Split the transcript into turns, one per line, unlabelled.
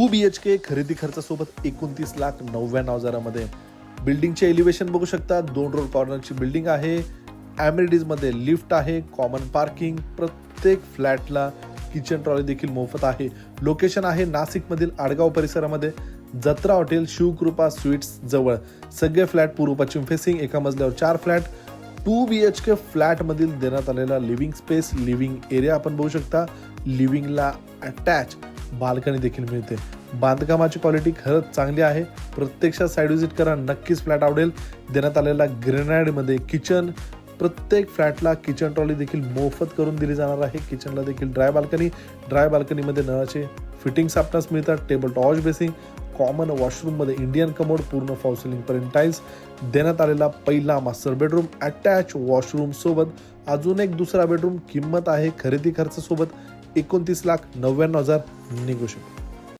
2 BHK खरेदी खर्चासोबत 29,99,000मध्ये बिल्डिंगचे elevation बघू शकता. 2 रोड कॉर्नरची बिल्डिंग आहे. ॲम्निटीजमध्ये लिफ्ट आहे, कॉमन पार्किंग, प्रत्येक फ्लॅटला किचन ट्रॉली देखील मोफत आहे. लोकेशन आहे नाशिकमधील आडगाव परिसरामध्ये, जत्रा हॉटेल, शिवकृपा स्वीट्स जवळ. सगळे फ्लॅट पूर्व पश्चिम फेसिंग, एका मजल्यावर 4 फ्लॅट. 2 BHK फ्लॅटमधील देण्यात आलेला लिव्हिंग स्पेस, लिव्हिंग एरिया आपण बघू शकता. लिव्हिंगला अटॅच बाल्कनी देखील मिळते. बांधकामाची क्वालिटी खरंच चांगली आहे. प्रत्यक्षात साईड व्हिजिट करा, नक्कीच फ्लॅट आवडेल. देण्यात आलेला ग्रेनाइडमध्ये किचन, प्रत्येक फ्लॅटला किचन ट्रॉली देखील मोफत करून दिली जाणार आहे. किचनला देखील ड्राय बाल्कनीमध्ये नळाचे फिटिंग्स आपणास मिळतात. Table top wash basin, common वॉशरूममध्ये इंडियन कमोड, पूर्ण फॉल सीलिंग पर्यंत टाईल्स. देण्यात आलेला पहिला मास्टर बेडरूम अटॅच वॉशरूम सोबत अजून एक दुसरा बेडरूम. किंमत आहे खरेदी खर्चासोबत 29,99,000 निगोशिएबल.